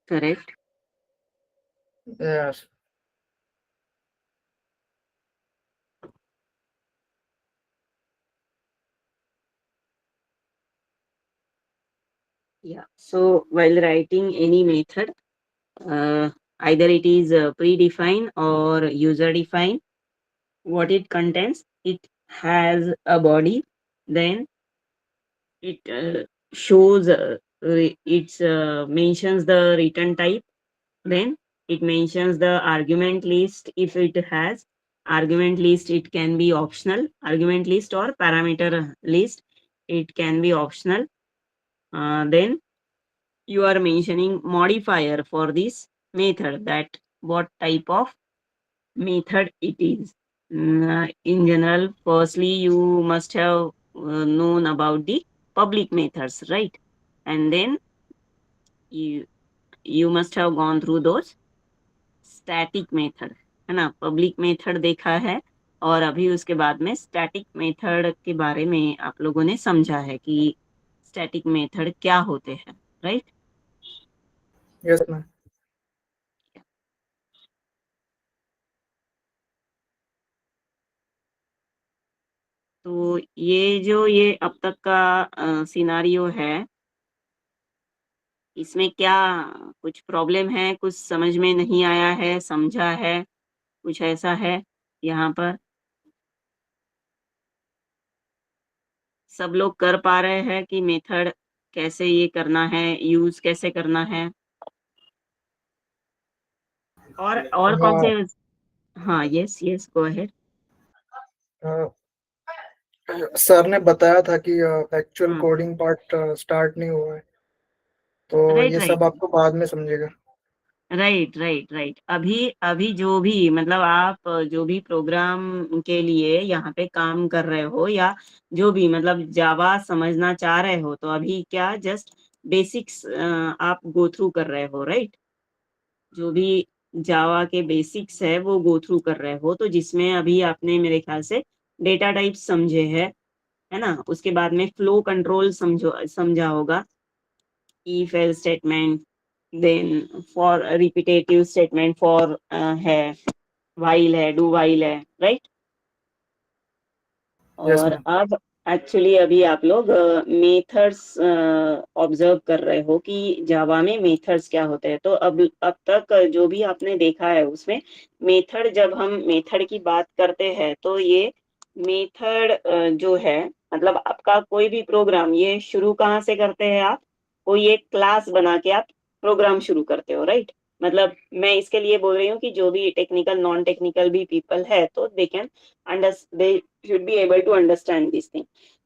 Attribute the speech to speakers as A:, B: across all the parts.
A: correct.
B: Yes.
A: Yeah. So while writing any method, uh, either it is predefined or user defined, what it contains, it has a body, then it shows it mentions the return type, then it mentions the argument list if it has argument list. It can be optional argument list or parameter list, it can be optional. Then you are mentioning modifier for this method, that what type of method it is. In general, firstly you must have known about the public methods, right? And then you you must have gone through those static method, है ना? Public method देखा है, और अभी उसके बाद में static method के बारे में आप लोगों ने समझा है कि स्टैटिक मेथड क्या होते हैं, राइट?
B: Yes, ma'am.
A: तो ये अब तक का सिनारियो है, इसमें क्या कुछ प्रॉब्लम है, कुछ समझ में नहीं आया है, समझा है, कुछ ऐसा है यहाँ पर? सब लोग कर पा रहे हैं कि मेथड कैसे ये करना है, यूज कैसे करना है? और कौन
B: हाँ,
A: से? हाँ, yes yes, go ahead.
B: Sir ने बताया था कि एक्चुअल
A: हाँ,
B: कोडिंग पार्ट स्टार्ट नहीं हुआ है, तो
A: राइट
B: ये
A: राइट
B: सब आपको बाद में समझेगा।
A: Right right right. अभी अभी जो भी मतलब आप जो भी प्रोग्राम के लिए यहाँ पे काम कर रहे हो, या जो भी मतलब जावा समझना चाह रहे हो, तो अभी क्या जस्ट बेसिक्स आप गो थ्रू कर रहे हो, राइट? जो भी जावा के बेसिक्स है वो गो थ्रू कर रहे हो, तो जिसमें अभी आपने मेरे ख्याल से डेटा टाइप समझे है ना? उसके बाद में फ्लो कंट्रोल समझा होगा, if else statement, then for repetitive statement for है, while है, do while है, राइट?
B: यस
A: और
B: मैम।
A: अब एक्चुअली अभी आप लोग मेथड्स ऑब्जर्व कर रहे हो कि जावा में मेथड्स क्या होते हैं। तो अब तक जो भी आपने देखा है उसमें मेथड, जब हम मेथड की बात करते हैं तो ये मेथड जो है, मतलब आपका कोई भी प्रोग्राम, ये शुरू कहाँ से करते हैं आप? कोई एक क्लास बना के आप प्रोग्राम शुरू करते हो, राइट? मतलब मैं इसके लिए बोल रही हूँ कि जो भी टेक्निकल नॉन टेक्निकल भी पीपल है, तो they can they should be able to understand this thing.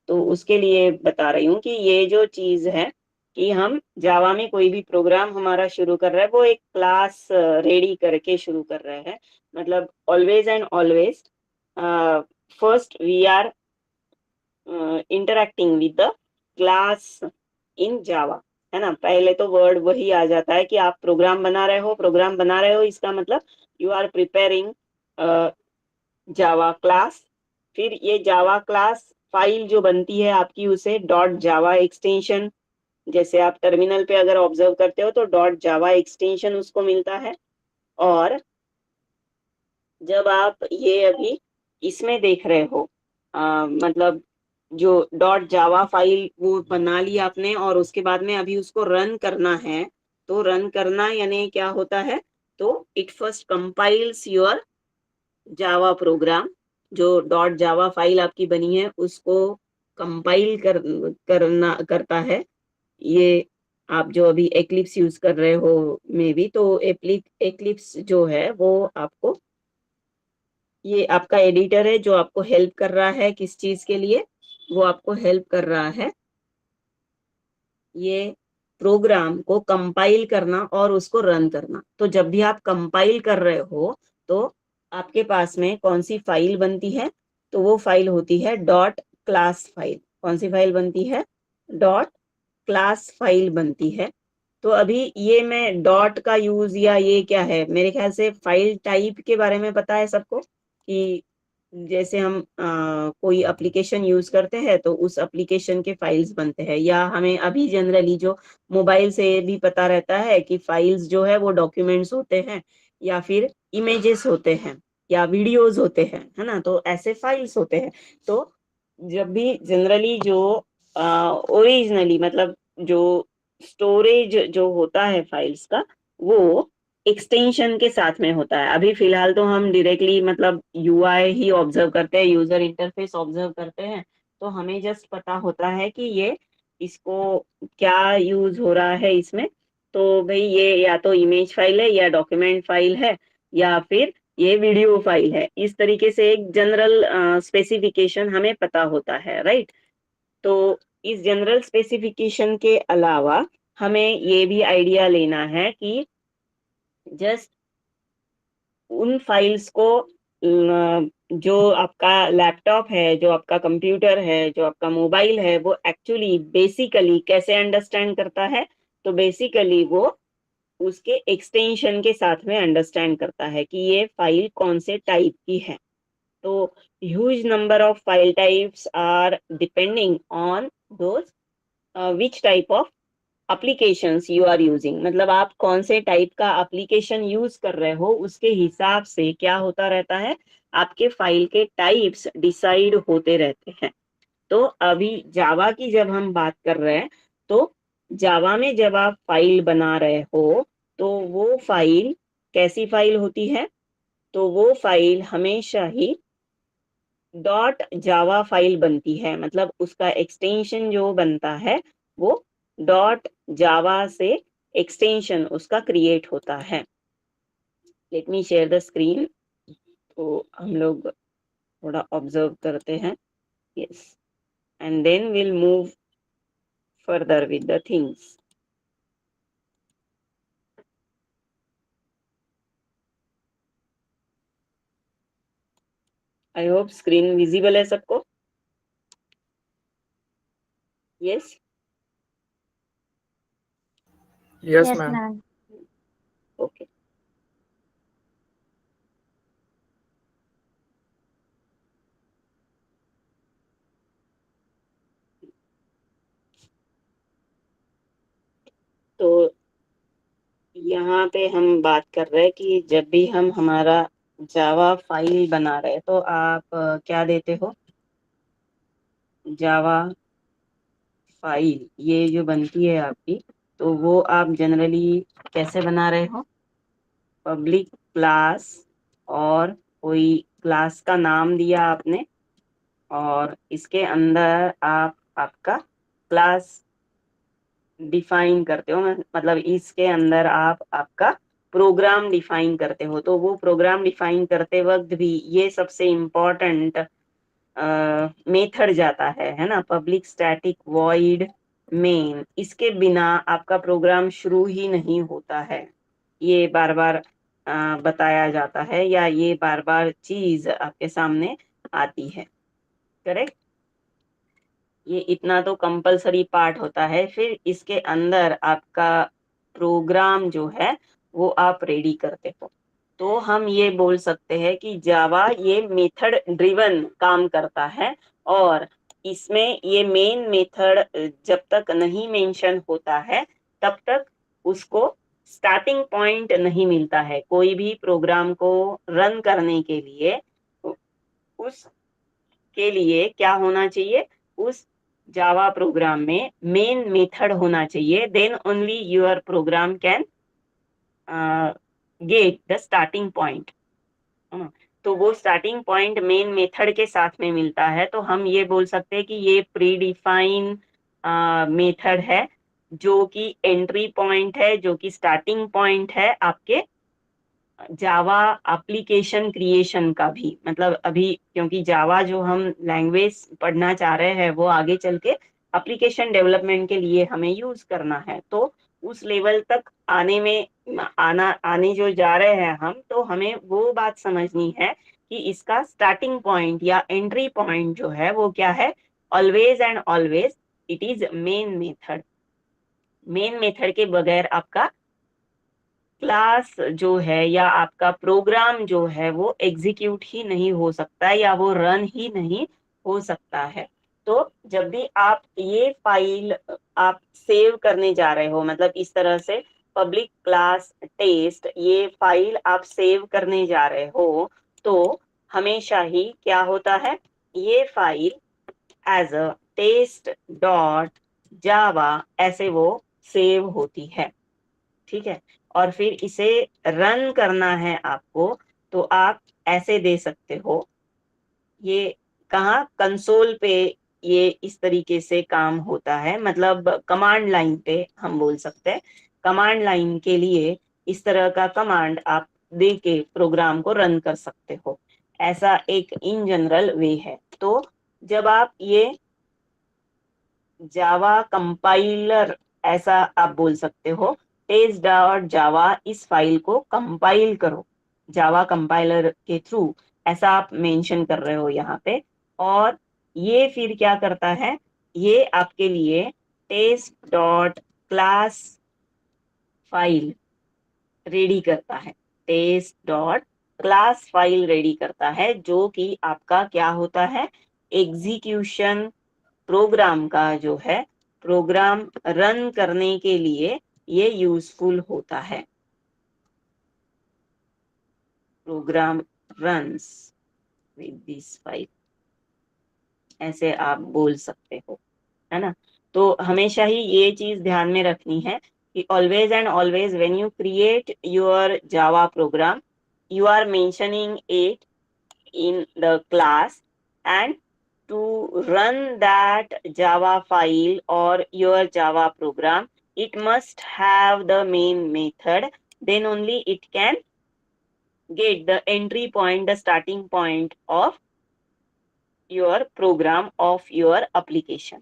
A: तो उसके लिए बता रही हूँ कि ये जो चीज है कि हम जावा में कोई भी प्रोग्राम हमारा शुरू कर रहा है, वो एक क्लास रेडी करके शुरू कर रहे हैं। मतलब always and always first we are interacting with the class in Java, है ना? पहले तो वर्ड वही आ जाता है कि आप प्रोग्राम बना रहे हो, प्रोग्राम बना रहे हो, इसका मतलब you are preparing Java class. फिर ये जावा क्लास फाइल जो बनती है आपकी, उसे डॉट जावा एक्सटेंशन, जैसे आप टर्मिनल पे अगर ऑब्जर्व करते हो तो डॉट जावा एक्सटेंशन उसको मिलता है। और जब आप ये अभी इसमें देख रहे हो, मतलब जो डॉट जावा फाइल वो बना ली आपने, और उसके बाद में अभी उसको रन करना है। तो रन करना यानी क्या होता है? तो it first compiles your Java programme, जो डॉट जावा फाइल आपकी बनी है उसको कंपाइल करना करता है। ये आप जो अभी एक्लिप्स यूज कर रहे हो मे बी, तो एक्लिप्स जो है वो आपको, ये आपका एडिटर है जो आपको हेल्प कर रहा है किस चीज के लिए? वो आपको हेल्प कर रहा है ये प्रोग्राम को कंपाइल करना और उसको रन करना। तो जब भी आप कंपाइल कर रहे हो तो आपके पास में कौन सी फाइल बनती है? तो वो फाइल होती है डॉट क्लास फाइल। कौन सी फाइल बनती है? डॉट क्लास फाइल बनती है। तो अभी ये मैं डॉट का यूज, या ये क्या है, मेरे ख्याल से फाइल टाइप के बारे में पता है सबको कि जैसे हम कोई एप्लीकेशन यूज करते हैं तो उस एप्लीकेशन के फाइल्स बनते हैं, या हमें अभी जनरली जो मोबाइल से भी पता रहता है कि फाइल्स जो है वो डॉक्यूमेंट्स होते हैं, या फिर इमेजेस होते हैं, या वीडियोस होते हैं, है ना, तो ऐसे फाइल्स होते हैं। तो जब भी जनरली जो ओरिजिनली मतलब जो स्टोरेज जो होता है फाइल्स का, वो एक्सटेंशन के साथ में होता है। अभी फिलहाल तो हम डायरेक्टली मतलब यूआई ही ऑब्जर्व करते हैं, यूजर इंटरफेस ऑब्जर्व करते हैं, तो हमें जस्ट पता होता है कि ये इसको क्या यूज हो रहा है इसमें। तो भाई ये या तो इमेज फाइल है, या डॉक्यूमेंट फाइल है, या फिर ये वीडियो फाइल है। इस तरीके से एक जनरल स्पेसिफिकेशन हमें पता होता है, राइट। तो इस जनरल स्पेसिफिकेशन के अलावा हमें ये भी आइडिया लेना है कि जस्ट उन फाइल्स को जो आपका लैपटॉप है, जो आपका कंप्यूटर है, जो आपका मोबाइल है, वो एक्चुअली बेसिकली कैसे अंडरस्टैंड करता है। तो बेसिकली वो उसके एक्सटेंशन के साथ में अंडरस्टैंड करता है कि ये फाइल कौन से टाइप की है। तो huge number of file types are depending on those which type of applications you are using, मतलब आप कौन से टाइप का एप्लीकेशन यूज कर रहे हो उसके हिसाब से क्या होता रहता है, आपके फाइल के टाइप्स डिसाइड होते रहते हैं। तो अभी जावा की जब हम बात कर रहे हैं, तो जावा में जब आप फाइल बना रहे हो तो वो फाइल कैसी फाइल होती है, तो वो फाइल हमेशा ही डॉट जावा फाइल बनती है, मतलब उसका एक्सटेंशन जो बनता है वो डॉट जावा से एक्सटेंशन उसका क्रिएट होता है। Let me share the screen, तो हम लोग थोड़ा ऑब्जर्व करते हैं। Yes, and then will move further with the things. I hope screen visible है सबको। Yes.
B: Yes
C: yes
B: ma'am.
C: Ma'am.
A: Okay. तो यहाँ पे हम बात कर रहे हैं कि जब भी हम हमारा जावा फाइल बना रहे हैं तो आप क्या देते हो, जावा फाइल ये जो बनती है आपकी, तो वो आप जनरली कैसे बना रहे हो, पब्लिक क्लास, और कोई क्लास का नाम दिया आपने, और इसके अंदर आप आपका क्लास डिफाइन करते हो, मतलब इसके अंदर आप आपका प्रोग्राम डिफाइन करते हो। तो वो प्रोग्राम डिफाइन करते वक्त भी ये सबसे इम्पोर्टेंट मेथड जाता है ना, पब्लिक स्टैटिक वॉइड मेन। इसके बिना आपका प्रोग्राम शुरू ही नहीं होता है। ये बार बार बताया जाता है, या ये बार बार चीज आपके सामने आती है, करेक्ट। ये इतना तो कंपलसरी पार्ट होता है, फिर इसके अंदर आपका प्रोग्राम जो है वो आप रेडी करते हो। तो हम ये बोल सकते हैं कि जावा ये मेथड ड्रिवन काम करता है, और इसमें ये मेन मेथड जब तक नहीं मेंशन होता है तब तक उसको स्टार्टिंग पॉइंट नहीं मिलता है। कोई भी प्रोग्राम को रन करने के लिए उसके लिए क्या होना चाहिए, उस जावा प्रोग्राम में मेन मेथड होना चाहिए, then only your program can get the starting point, है ना। तो वो स्टार्टिंग पॉइंट मेन मेथड के साथ में मिलता है, तो हम ये बोल सकते हैं कि ये प्री डिफाइन मेथड है, जो कि एंट्री पॉइंट है, जो कि स्टार्टिंग पॉइंट है आपके जावा एप्लीकेशन क्रिएशन का भी। मतलब अभी क्योंकि जावा जो हम लैंग्वेज पढ़ना चाह रहे हैं वो आगे चल के एप्लीकेशन डेवलपमेंट के लिए हमें यूज करना है, तो उस लेवल तक आने में आने जो जा रहे हैं हम, तो हमें वो बात समझनी है कि इसका स्टार्टिंग पॉइंट या एंट्री पॉइंट जो है वो क्या है, always and always it is main method. Main method के बगैर आपका क्लास जो है या आपका प्रोग्राम जो है वो एग्जीक्यूट ही नहीं हो सकता है या वो रन ही नहीं हो सकता है। तो जब भी आप ये फाइल आप सेव करने जा रहे हो, मतलब इस तरह से पब्लिक क्लास टेस्ट ये फाइल आप सेव करने जा रहे हो, तो हमेशा ही क्या होता है, ये file as a test dot Java ऐसे वो सेव होती है। ठीक है, और फिर इसे रन करना है आपको, तो आप ऐसे दे सकते हो। ये कहाँ, कंसोल पे ये इस तरीके से काम होता है, मतलब कमांड लाइन पे हम बोल सकते हैं। कमांड लाइन के लिए इस तरह का कमांड आप दे के प्रोग्राम को रन कर सकते हो। ऐसा एक इन जनरल वे है। तो जब आप ये जावा कंपाइलर ऐसा आप बोल सकते हो, टेस्ट डॉट जावा इस फाइल को कंपाइल करो जावा कंपाइलर के थ्रू, ऐसा आप मेंशन कर रहे हो यहाँ पे। और ये फिर क्या करता है, ये आपके लिए test dot class file ready करता है। Test dot class file ready करता है, जो कि आपका क्या होता है, एग्जीक्यूशन प्रोग्राम का जो है, प्रोग्राम रन करने के लिए ये यूजफुल होता है। Program runs with this file, ऐसे आप बोल सकते हो, है ना। तो हमेशा ही ये चीज ध्यान में रखनी है कि always and always when you create your Java program, you are mentioning it in the class, and to run that Java file or your Java program, it must have the main method, then only it can get the entry point, the starting point of your program of your application।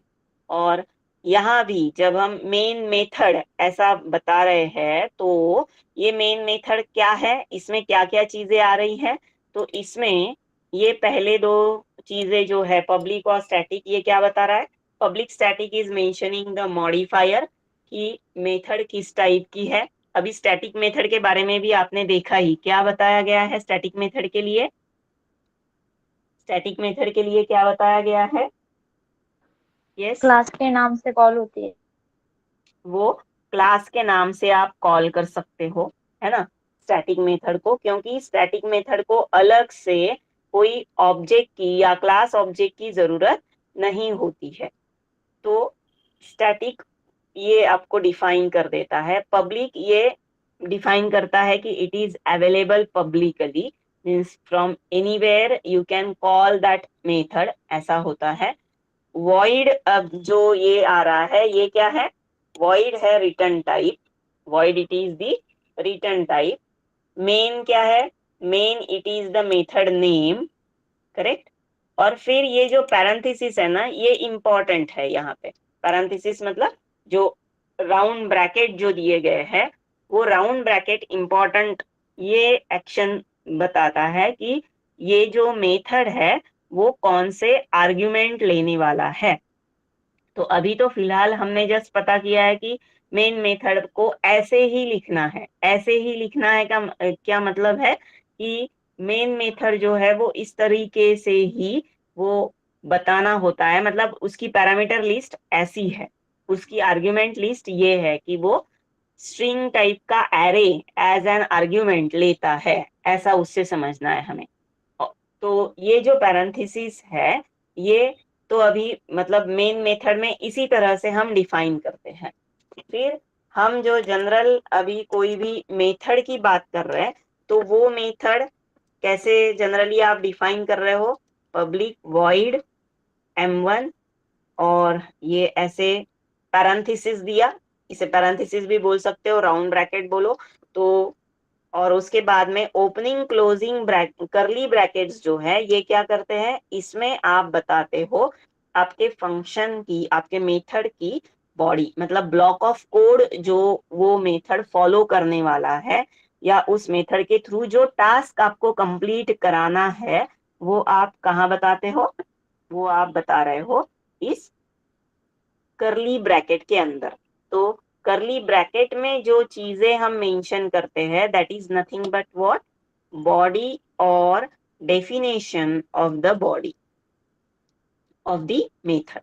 A: और यहाँ भी जब हम main method ऐसा बता रहे हैं, तो ये मेन मेथड क्या है, इसमें क्या क्या चीजें आ रही है, तो इसमें ये पहले दो चीजें जो है पब्लिक और स्टैटिक, ये क्या बता रहा है, public static is mentioning the modifier की मेथड किस टाइप की है। अभी स्टैटिक मेथड के बारे में भी आपने देखा ही, क्या बताया गया है स्टैटिक मेथड के लिए, स्टैटिक मेथड के लिए क्या बताया गया है, यस,
C: क्लास के नाम से कॉल होती है।
A: वो क्लास के नाम से आप कॉल कर सकते हो, है ना, स्टैटिक मेथड को, क्योंकि स्टैटिक मेथड को अलग से कोई ऑब्जेक्ट की या क्लास ऑब्जेक्ट की जरूरत नहीं होती है। तो स्टैटिक ये आपको डिफाइन कर देता है। पब्लिक ये डिफाइन करता है कि it is available publicly, means from anywhere you can call that method, ऐसा होता है। वॉइड, अब जो ये आ रहा है ये क्या है, वॉइड है return type, void it is the return type. Main क्या है, main it is the method name, correct. और फिर ये जो पैरेंथेसिस है ना, ये इंपॉर्टेंट है यहाँ पे। पैरेंथेसिस मतलब जो राउंड ब्रैकेट जो दिए गए हैं, वो राउंड ब्रैकेट इंपॉर्टेंट, ये एक्शन बताता है कि ये जो मेथड है वो कौन से आर्ग्यूमेंट लेने वाला है। तो अभी तो फिलहाल हमने जस्ट पता किया है कि मेन मेथड को ऐसे ही लिखना है, ऐसे ही लिखना है का क्या मतलब है कि मेन मेथड जो है वो इस तरीके से ही वो बताना होता है, मतलब उसकी पैरामीटर लिस्ट ऐसी है, उसकी आर्ग्यूमेंट लिस्ट ये है कि वो स्ट्रिंग टाइप का एरे एज एन आर्ग्यूमेंट लेता है, ऐसा उससे समझना है हमें। तो ये जो पैरेंथेसिस है, ये तो अभी मतलब मेन मेथड में इसी तरह से हम डिफाइन करते हैं। फिर हम जो जनरल अभी कोई भी मेथड की बात कर रहे हैं, तो वो मेथड कैसे जनरली आप डिफाइन कर रहे हो, पब्लिक वॉइड m1, और ये ऐसे पैरेंथेसिस दिया, इसे पैरेंथेसिस भी बोल सकते हो, राउंड ब्रैकेट बोलो तो, और उसके बाद में ओपनिंग क्लोजिंग करली ब्रैकेट्स जो है ये क्या करते हैं, इसमें आप बताते हो आपके फंक्शन की, आपके मेथड की बॉडी, मतलब ब्लॉक ऑफ कोड जो वो मेथड फॉलो करने वाला है, या उस मेथड के थ्रू जो टास्क आपको कंप्लीट कराना है, वो आप कहाँ बताते हो, वो आप बता रहे हो इस करली ब्रैकेट के अंदर। तो करली ब्रैकेट में जो चीजें हम मेंशन करते हैं that is nothing but what, body और definition of the body of the method,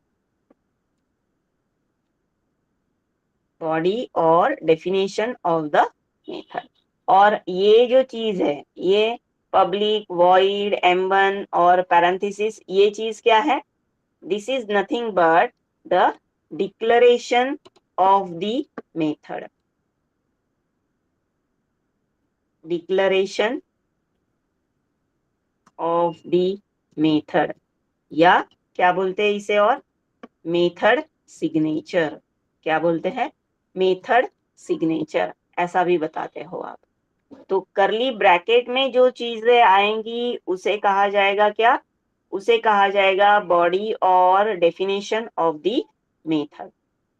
A: body और डेफिनेशन ऑफ द मेथड। और ये जो चीज है, ये पब्लिक, वॉइड, M1 और पैरेंथेसिस, ये चीज क्या है? This is nothing but the declaration of the method, declaration of the method, या क्या बोलते हैं इसे, और मेथड सिग्नेचर, क्या बोलते हैं? मेथड सिग्नेचर, ऐसा भी बताते हो आप। तो करली ब्रैकेट में जो चीजें आएंगी उसे कहा जाएगा क्या? उसे कहा जाएगा बॉडी और डेफिनेशन ऑफ द मेथड,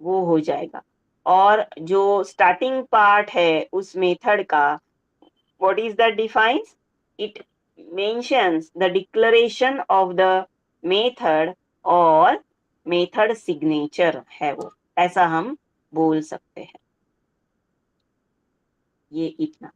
A: वो हो जाएगा। और जो स्टार्टिंग पार्ट है उस मेथड का, what is that defines? It mentions the declaration of the method और मेथड सिग्नेचर है वो, ऐसा हम बोल सकते हैं। ये इतना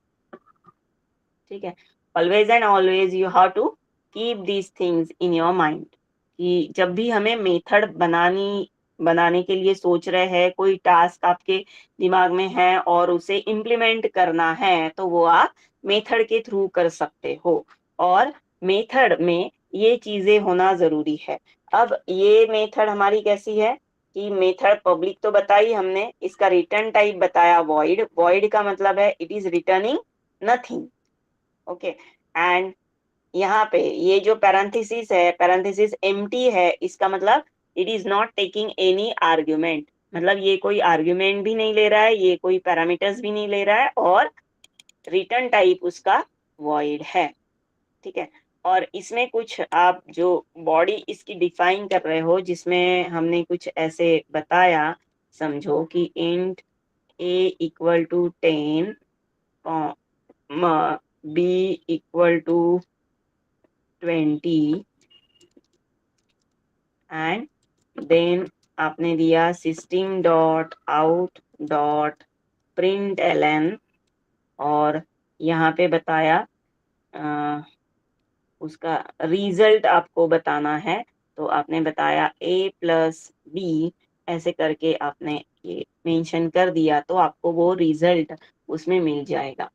A: ठीक है। Always and always you have to keep these things in your mind, कि जब भी हमें मेथड बनाने के लिए सोच रहे हैं, कोई टास्क आपके दिमाग में है और उसे इम्प्लीमेंट करना है, तो वो आप मेथड के थ्रू कर सकते हो। और मेथड में ये चीजें होना जरूरी है। अब ये मेथड हमारी कैसी है कि मेथड पब्लिक तो बताई हमने, इसका रिटर्न टाइप बताया वॉइड। वॉइड का मतलब है it is returning nothing, okay. And यहाँ पे ये जो पैरेंथेसिस है, पैरेंथेसिस एम्प्टी है, इसका मतलब it is not taking any argument, मतलब ये कोई आर्ग्यूमेंट भी नहीं ले रहा है, ये कोई पैरामीटर्स भी नहीं ले रहा है, और रिटर्न टाइप उसका वॉइड है, ठीक है। और इसमें कुछ आप जो बॉडी इसकी डिफाइन कर रहे हो, जिसमें हमने कुछ ऐसे बताया, समझो कि int a equal to 10, b equal to 20, and then आपने दिया system dot out dot print एलन, और यहाँ पे बताया उसका रिजल्ट आपको बताना है, तो आपने बताया a+b, ऐसे करके आपने ये मेंशन कर दिया, तो आपको वो रिजल्ट उसमें मिल जाएगा।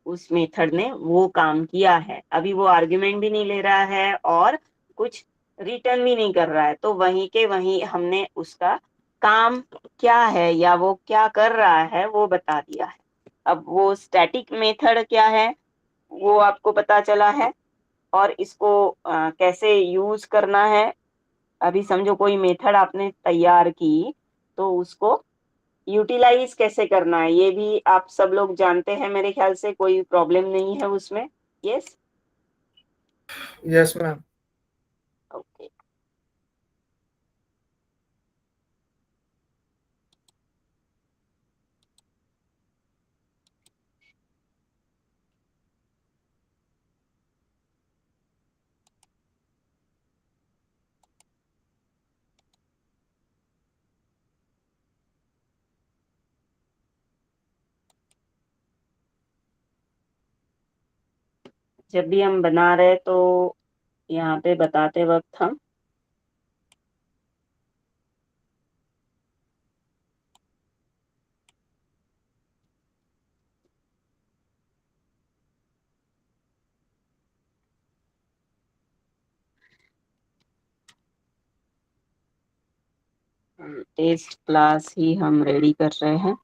A: उस मेथड ने वो काम किया है, अभी वो आर्ग्यूमेंट भी नहीं ले रहा है और कुछ रिटर्न भी नहीं कर रहा है, तो वहीं के वहीं हमने उसका काम क्या है या वो क्या कर रहा है वो बता दिया है। अब वो स्टैटिक मेथड क्या है वो आपको पता चला है, और इसको कैसे यूज करना है। अभी समझो कोई मेथड आपने तैयार की, तो उसको यूटिलाइज कैसे करना है ये भी आप सब लोग जानते हैं मेरे ख्याल से, कोई प्रॉब्लम नहीं है उसमें। Yes,
B: yes ma'am.
A: ओके। जब भी हम बना रहे तो यहाँ पे बताते वक्त हम टेस्ट क्लास ही हम रेडी कर रहे हैं।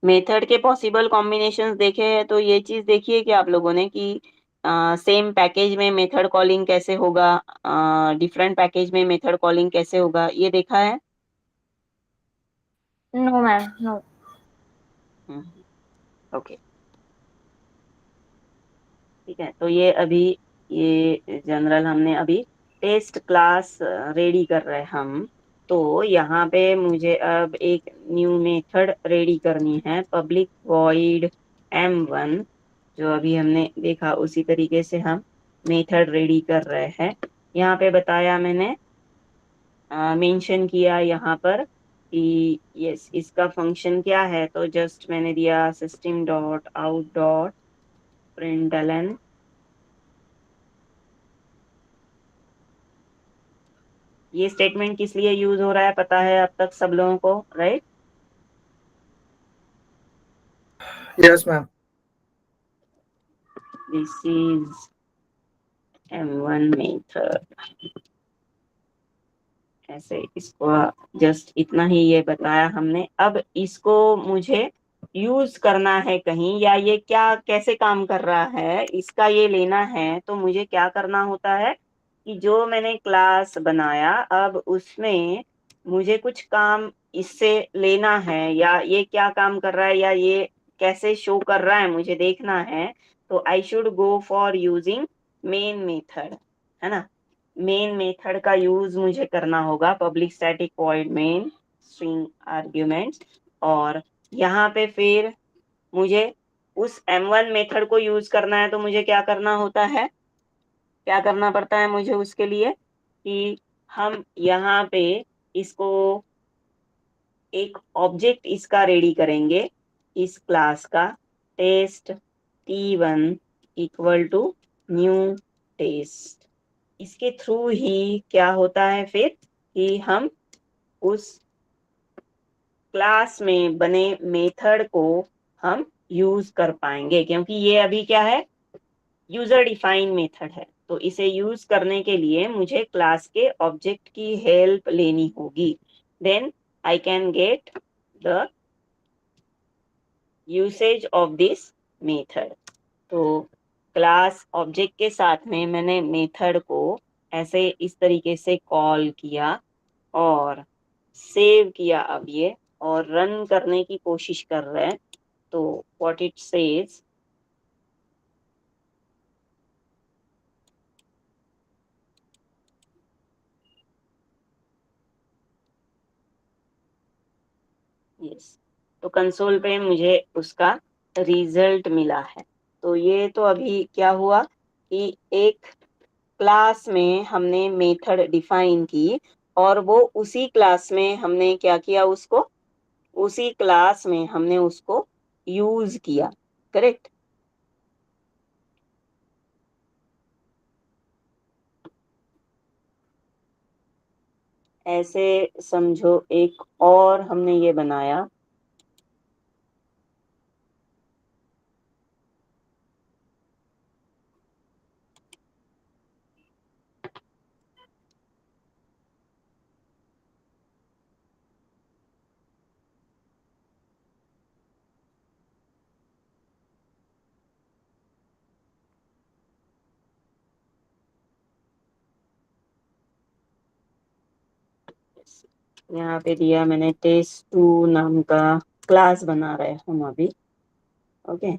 A: मेथड के पॉसिबल कॉम्बिनेशंस देखे हैं, तो ये चीज देखिए कि आप लोगों ने कि सेम पैकेज में मेथड कॉलिंग कैसे होगा, डिफरेंट पैकेज में मेथड कॉलिंग कैसे होगा, ये देखा है?
C: No ma'am, no.
A: ओके, ठीक है। तो ये अभी ये जनरल हमने अभी टेस्ट क्लास रेडी कर रहे हैं हम, तो यहाँ पे मुझे अब एक न्यू मेथड रेडी करनी है, पब्लिक वॉइड m1, जो अभी हमने देखा उसी तरीके से हम मेथड रेडी कर रहे हैं। यहाँ पे बताया मैंने, मेंशन किया यहाँ पर कि यस इसका फंक्शन क्या है, तो जस्ट मैंने दिया system dot out dot println. ये स्टेटमेंट किस लिए यूज हो रहा है पता है अब तक सब लोगों को, right?
B: Yes, ma'am.
A: This is m1 method. ऐसे इसको जस्ट इतना ही ये बताया हमने। अब इसको मुझे यूज करना है कहीं, या ये क्या कैसे काम कर रहा है इसका ये लेना है, तो मुझे क्या करना होता है कि जो मैंने क्लास बनाया अब उसमें मुझे कुछ काम इससे लेना है, या ये क्या काम कर रहा है या ये कैसे शो कर रहा है मुझे देखना है। तो I should go for using main method, है ना। मेन मेथड का यूज मुझे करना होगा, public static void main string arguments. और यहाँ पे फिर मुझे उस m1 मेथड को यूज करना है, तो मुझे क्या करना होता है, क्या करना पड़ता है मुझे उसके लिए कि हम यहाँ पे इसको एक ऑब्जेक्ट इसका रेडी करेंगे, इस क्लास का test t1 equal to new test. इसके थ्रू ही क्या होता है फिर कि हम उस क्लास में बने मेथड को हम यूज कर पाएंगे, क्योंकि ये अभी क्या है, यूजर डिफाइन मेथड है। तो इसे यूज करने के लिए मुझे क्लास के ऑब्जेक्ट की हेल्प लेनी होगी, then I can get the usage of this method. तो क्लास ऑब्जेक्ट के साथ में मैंने मेथड को ऐसे इस तरीके से कॉल किया और सेव किया अब ये, और रन करने की कोशिश कर रहे हैं। तो व्हाट इट सेज, यस, तो कंसोल पे मुझे उसका रिजल्ट मिला है। तो ये तो अभी क्या हुआ कि एक क्लास में हमने मेथड डिफाइन की, और वो उसी क्लास में हमने क्या किया, उसको उसी क्लास में हमने उसको यूज किया, करेक्ट। ऐसे समझो एक और हमने ये बनाया, यहाँ पे दिया मैंने टेस्ट2 नाम का क्लास बना रहे हम अभी, ओके।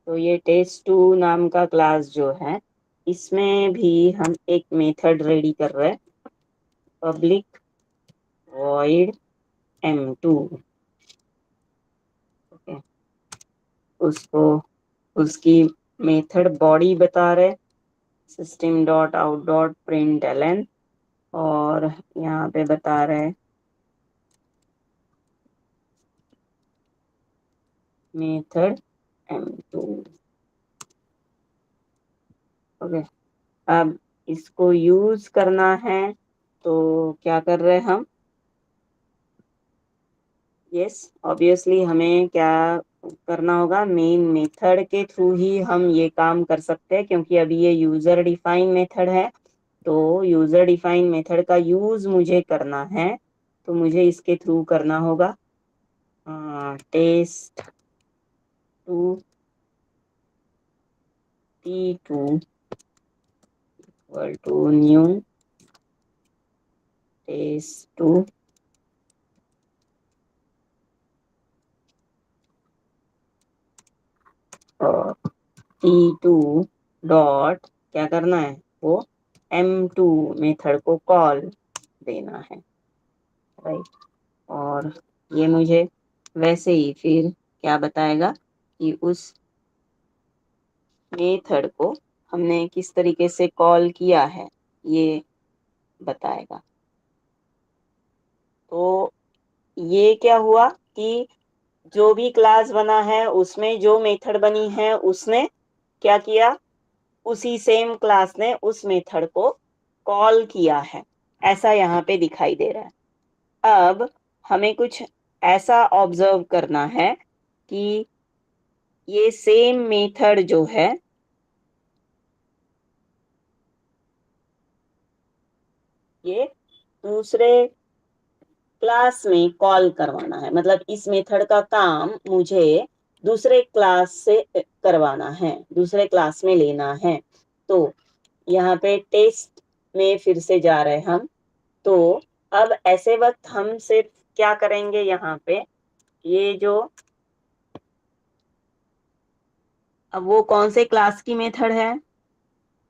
A: तो ये टेस्ट2 नाम का क्लास जो है, इसमें भी हम एक मेथड रेडी कर रहे हैं, पब्लिक वॉइड m2, ओके। उसको उसकी मेथड बॉडी बता रहे system dot out dot println, और यहाँ पे बता रहे मेथड m2, ओके। अब इसको यूज करना है, तो क्या कर रहे हैं हम, यस ऑब्वियसली हमें क्या करना होगा, मेन मेथड के थ्रू ही हम ये काम कर सकते हैं, क्योंकि अभी ये यूजर डिफाइन मेथड है। तो यूजर डिफाइन मेथड का यूज मुझे करना है, तो मुझे इसके थ्रू करना होगा टेस्ट2 t2 इक्वल टू न्यू टेस्ट2, और t2 डॉट क्या करना है, वो M2 मेथड को कॉल देना है, राइट। और ये मुझे वैसे ही फिर क्या बताएगा कि उस मेथड को हमने किस तरीके से कॉल किया है, ये बताएगा। तो ये क्या हुआ कि जो भी क्लास बना है उसमें जो मेथड बनी है उसने क्या किया, उसी सेम क्लास ने उस मेथड को कॉल किया है, ऐसा यहाँ पे दिखाई दे रहा है। अब हमें कुछ ऐसा ऑब्जर्व करना है कि ये सेम मेथड जो है ये दूसरे क्लास में कॉल करवाना है, मतलब इस मेथड का काम मुझे दूसरे क्लास से करवाना है, दूसरे क्लास में लेना है। तो यहाँ पे टेस्ट में फिर से जा रहे हम। तो अब ऐसे वक्त हम सिर्फ क्या करेंगे, यहाँ पे ये जो अब वो कौन से क्लास की मेथड है,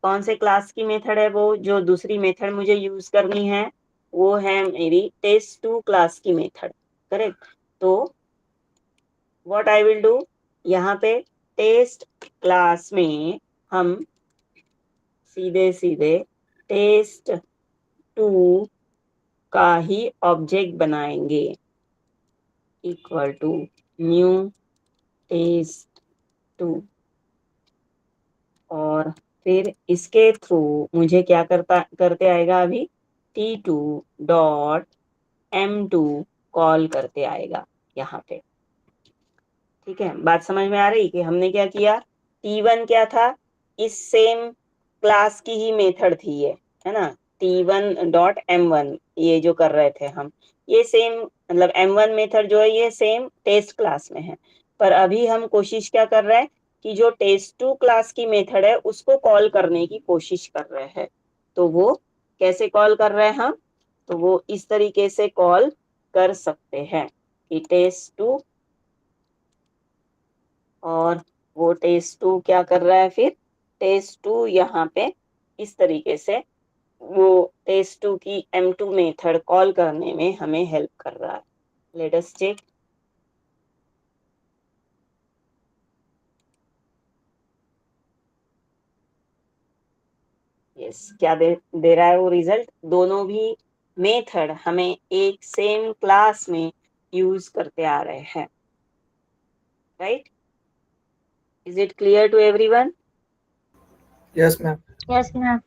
A: कौन से क्लास की मेथड है, वो जो दूसरी मेथड मुझे यूज करनी है वो है मेरी टेस्ट2 क्लास की मेथड, करेक्ट। तो व्हाट आई विल डू, यहाँ पे टेस्ट क्लास में हम सीधे सीधे टेस्ट2 का ही ऑब्जेक्ट बनाएंगे, इक्वल टू न्यू टेस्ट2। और फिर इसके थ्रू मुझे क्या करते आएगा, अभी T2.M2 कॉल करते आएगा यहाँ पे। ठीक है, बात समझ में आ रही कि हमने क्या किया, T1 क्या था, इस सेम क्लास की ही मेथड थी ये, है ना। T1.M1 ये जो कर रहे थे हम, ये सेम मतलब M1 मेथड जो है ये सेम टेस्ट क्लास में है। पर अभी हम कोशिश क्या कर रहे हैं कि जो टेस्ट2 क्लास की मेथड है उसको कॉल करने की कोशिश कर रहे हैं। तो वो कैसे कॉल कर रहे हैं हम, तो वो इस तरीके से कॉल कर सकते हैं कि टेस्ट2, और वो टेस्ट2 क्या कर रहा है, फिर टेस्ट2 यहाँ पे इस तरीके से वो टेस्ट2 की M2 मेथड कॉल करने में हमें हेल्प कर रहा है। Let us check. यस, क्या दे रहा है वो रिजल्ट, दोनों भी मेथड हमें एक सेम क्लास में यूज करते आ रहे हैं, right. Is it clear to everyone?
B: Yes ma'am.
C: Yes ma'am.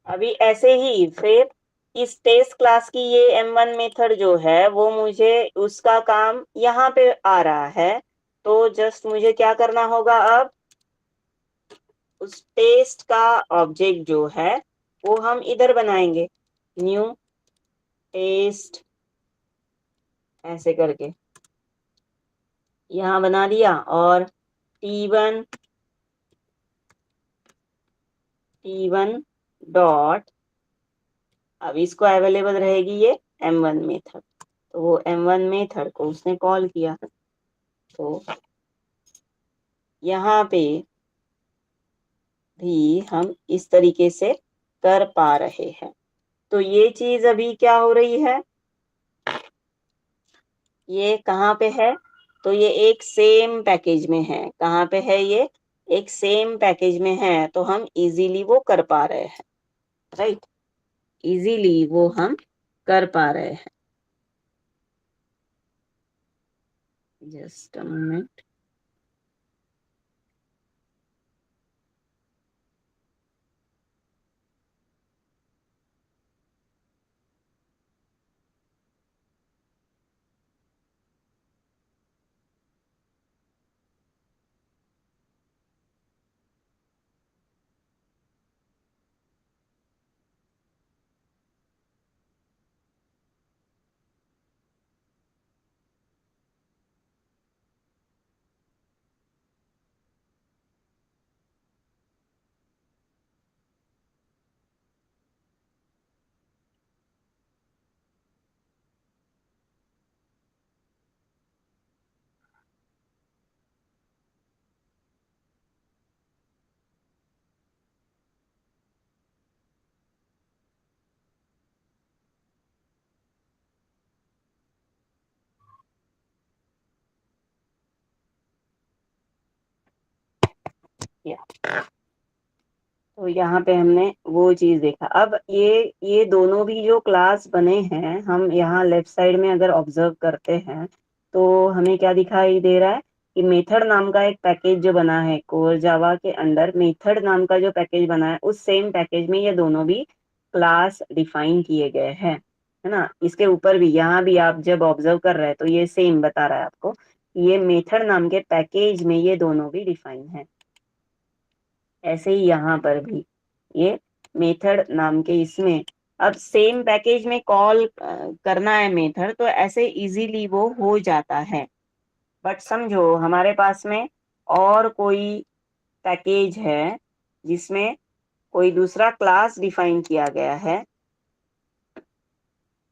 A: अभी ऐसे ही फिर इस टेस्ट क्लास की ये M1 मेथड जो है वो मुझे उसका काम यहाँ पे आ रहा है। तो जस्ट मुझे क्या करना होगा, अब उस टेस्ट का ऑब्जेक्ट जो है वो हम इधर बनाएंगे, न्यू टेस्ट ऐसे करके यहाँ बना दिया। और T1 डॉट, अब इसको अवेलेबल रहेगी ये M1 मेथड, तो वो M1 मेथड को उसने कॉल किया। तो यहाँ पे भी हम इस तरीके से कर पा रहे हैं। तो ये चीज अभी क्या हो रही है, ये कहाँ पे है, तो ये एक सेम पैकेज में है। कहाँ पे है ये, एक सेम पैकेज में है, तो हम इजीली वो कर पा रहे हैं, राइट। इजीली वो हम कर पा रहे हैं। Just a moment. तो यहाँ पे हमने वो चीज देखा। अब ये दोनों भी जो क्लास बने हैं, हम यहाँ लेफ्ट साइड में अगर ऑब्जर्व करते हैं तो हमें क्या दिखाई दे रहा है कि मेथड नाम का एक पैकेज जो बना है कोर जावा के अंडर, मेथड नाम का जो पैकेज बना है उस सेम पैकेज में ये दोनों भी क्लास डिफाइन किए गए हैं, है ना। इसके ऊपर भी यहाँ भी आप जब ऑब्जर्व कर रहे हैं तो ये सेम बता रहा है आपको, ये मेथड नाम के पैकेज में ये दोनों भी डिफाइन है। ऐसे ही यहाँ पर भी ये मेथड नाम के इसमें अब सेम पैकेज में कॉल करना है मेथड, तो ऐसे इजीली वो हो जाता है। बट समझो हमारे पास में और कोई पैकेज है जिसमें कोई दूसरा क्लास डिफाइन किया गया है,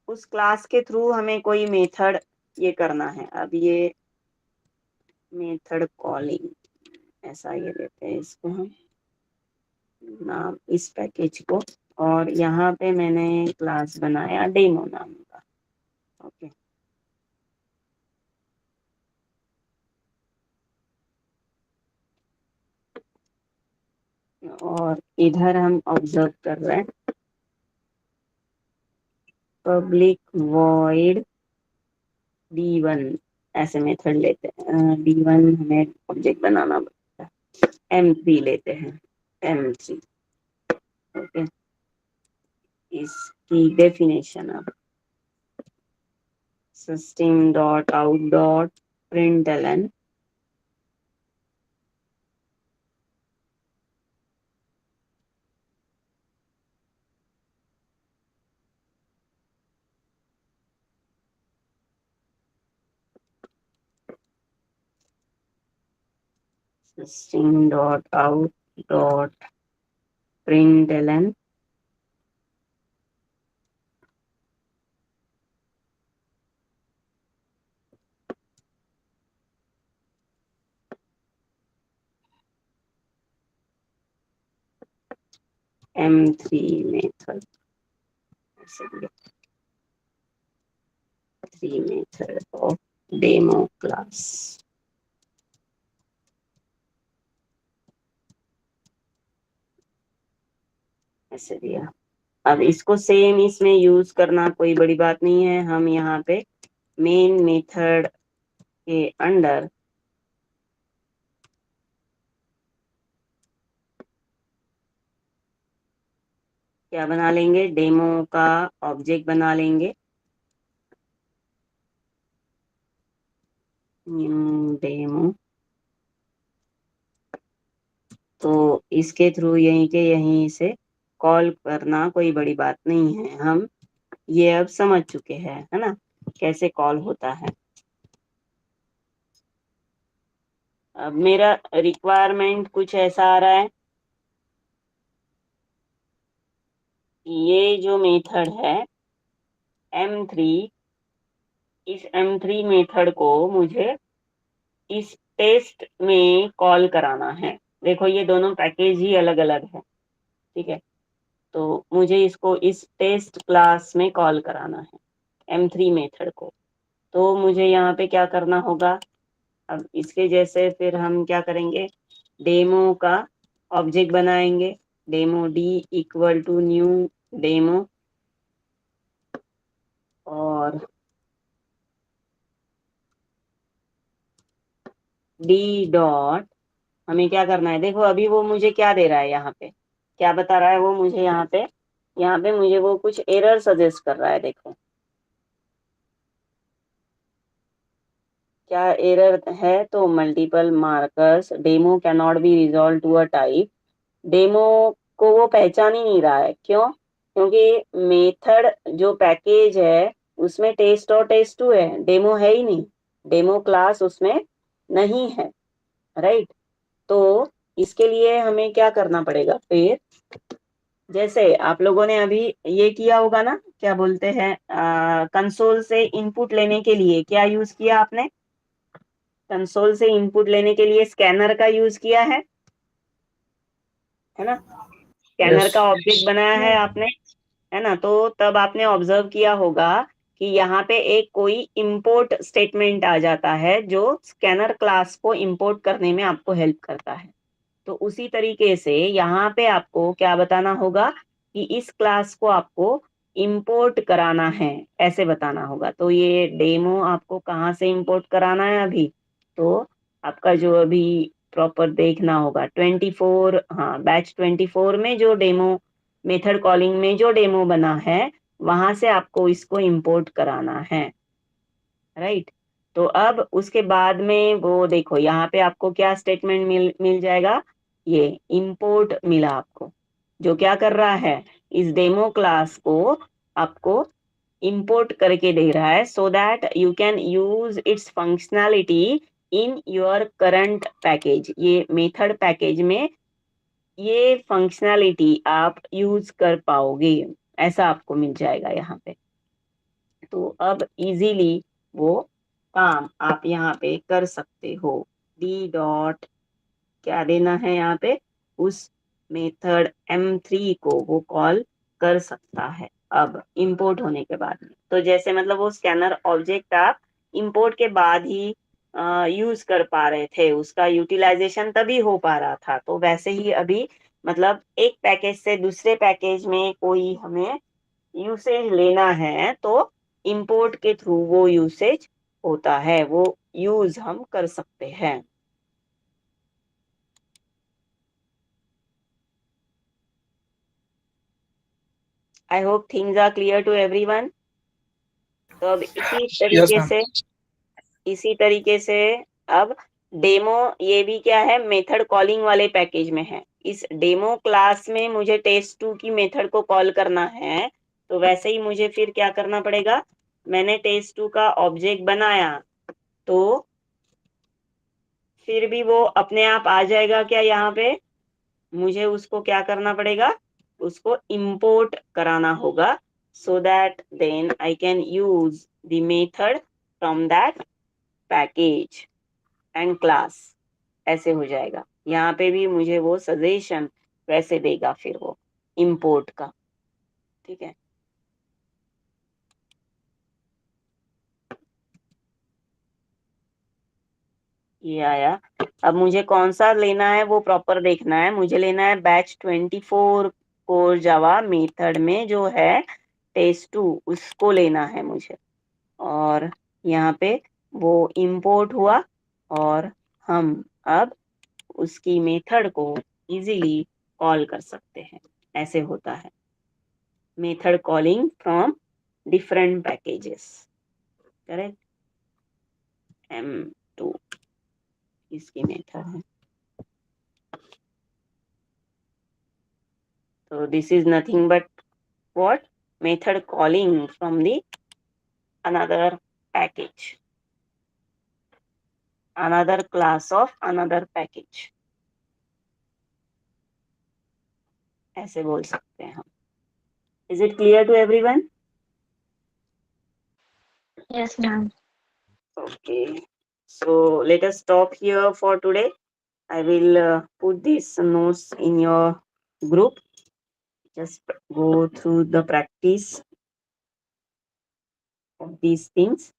A: उस क्लास के थ्रू हमें कोई मेथड ये करना है। अब ये मेथड कॉलिंग, ऐसा ये लेते हैं इसको हम नाम इस पैकेज को, और यहाँ पे मैंने क्लास बनाया डेमो नाम का। ओके, और इधर हम ऑब्जर्व कर रहे हैं पब्लिक वॉइड d1, ऐसे मेथड लेते हैं। d1 हमें ऑब्जेक्ट बनाना पड़ता है, m3 लेते हैं, m3। ओके, इसकी डेफिनेशन अब system.out.println system.out.println m3 method, 3 method of demo class, ऐसे दिया। अब इसको सेम इसमें यूज करना कोई बड़ी बात नहीं है। हम यहाँ पे मेन मेथड के अंडर क्या बना लेंगे, डेमो का ऑब्जेक्ट बना लेंगे, न्यू डेमो। तो इसके थ्रू यहीं के यहीं से कॉल करना कोई बड़ी बात नहीं है, हम ये अब समझ चुके हैं, है ना, कैसे कॉल होता है। अब मेरा रिक्वायरमेंट कुछ ऐसा आ रहा है, ये जो मेथड है m3, इस m3 मेथड को मुझे इस टेस्ट में कॉल कराना है। देखो ये दोनों पैकेज ही अलग अलग है, ठीक है। तो मुझे इसको इस टेस्ट क्लास में कॉल कराना है m3 मेथड को। तो मुझे यहाँ पे क्या करना होगा, अब इसके जैसे फिर हम क्या करेंगे, डेमो का ऑब्जेक्ट बनाएंगे, demo d equal to new demo, और d डॉट हमें क्या करना है, देखो अभी वो मुझे क्या दे रहा है, यहाँ पे क्या बता रहा है वो मुझे, यहाँ पे मुझे वो कुछ एरर सजेस्ट कर रहा है। देखो क्या एरर है, तो multiple markers demo can not be resolve to a type. Demo को वो पहचान ही नहीं रहा है, क्यों, क्योंकि मेथड जो पैकेज है उसमें टेस्ट और टेस्ट2 है, डेमो है ही नहीं, डेमो क्लास उसमें नहीं है, राइट। तो इसके लिए हमें क्या करना पड़ेगा, फिर जैसे आप लोगों ने अभी ये किया होगा ना, क्या बोलते हैं, कंसोल से इनपुट लेने के लिए क्या यूज किया आपने, कंसोल से इनपुट लेने के लिए स्कैनर का यूज किया है ना, स्कैनर
B: यस
A: का ऑब्जेक्ट बनाया है आपने, है ना। तो तब आपने ऑब्जर्व किया होगा कि यहाँ पे एक कोई इंपोर्ट स्टेटमेंट आ जाता है जो स्कैनर क्लास को इंपोर्ट करने में आपको हेल्प करता है। तो उसी तरीके से यहाँ पे आपको क्या बताना होगा कि इस क्लास को आपको इंपोर्ट कराना है, ऐसे बताना होगा। तो ये डेमो आपको कहाँ से इंपोर्ट कराना है अभी, तो आपका जो अभी प्रॉपर देखना होगा 24, हाँ बैच 24 में जो डेमो मेथड कॉलिंग में जो डेमो बना है वहां से आपको इसको इंपोर्ट कराना है, राइट। तो अब उसके बाद में वो देखो यहाँ पे आपको क्या स्टेटमेंट मिल जाएगा, ये इंपोर्ट मिला आपको, जो क्या कर रहा है, इस डेमो क्लास को आपको इंपोर्ट करके दे रहा है, so that you can use it's functionality in your current package. ये मेथड पैकेज में ये फंक्शनैलिटी आप यूज कर पाओगे, ऐसा आपको मिल जाएगा यहाँ पे। तो अब इजीली वो काम आप यहाँ पे कर सकते हो। डी डॉट क्या देना है यहाँ पे, उस मेथड M3 को वो कॉल कर सकता है अब इंपोर्ट होने के बाद में। तो जैसे मतलब वो स्कैनर ऑब्जेक्ट आप इंपोर्ट के बाद ही यूज कर पा रहे थे, उसका यूटिलाइजेशन तभी हो पा रहा था, तो वैसे ही अभी मतलब एक पैकेज से दूसरे पैकेज में कोई हमें यूसेज लेना है तो इंपोर्ट के थ्रू वो यूसेज होता है, वो यूज हम कर सकते हैं। I hope things are clear to everyone. तो अब
B: यस मैम।
A: इसी तरीके से अब डेमो, ये भी क्या है, मेथड कॉलिंग वाले पैकेज में है। इस डेमो क्लास में मुझे टेस्ट2 की मेथड को कॉल करना है, तो वैसे ही मुझे फिर क्या करना पड़ेगा, मैंने टेस्ट2 का ऑब्जेक्ट बनाया तो फिर भी वो अपने आप आ जाएगा क्या यहाँ पे, मुझे उसको क्या करना पड़ेगा, उसको इंपोर्ट कराना होगा, so that then I can use the method from that package and class, ऐसे हो जाएगा। यहाँ पे भी मुझे वो सजेशन वैसे देगा फिर वो इंपोर्ट का, ठीक है। ये आया। अब मुझे कौन सा लेना है वो प्रॉपर देखना है, मुझे लेना है बैच 24 कोर जावा मेथड में जो है टेस्ट2, उसको लेना है मुझे। और यहाँ पे वो इंपोर्ट हुआ और हम अब उसकी मेथड को इजीली कॉल कर सकते हैं, ऐसे होता है method calling from different packages, correct. M2 इसकी मेथड है। So this is nothing but what, method calling from the another package, another class of another package, ऐसे बोल सकते हैं हम। Is it clear to everyone?
C: Yes, ma'am.
A: Okay, so let us stop here for today. I will put these notes in your group. Just go through the practice of these things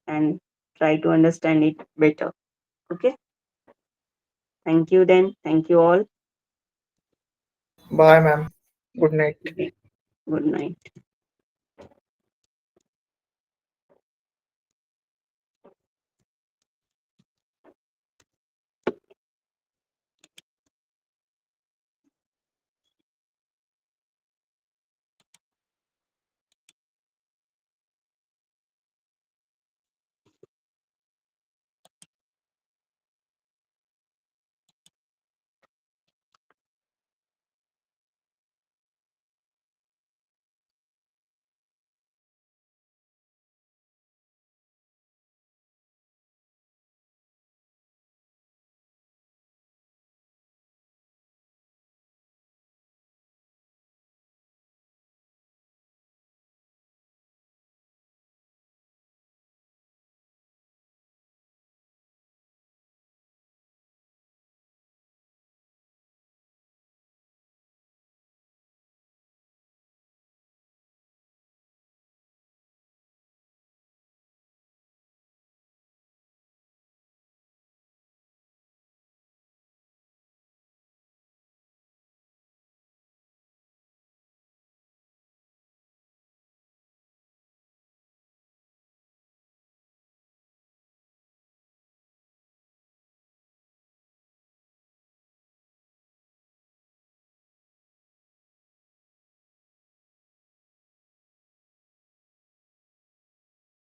A: and try to understand it better. Okay. Thank you then. Thank you all.
B: Bye ma'am, good night.
A: Good night.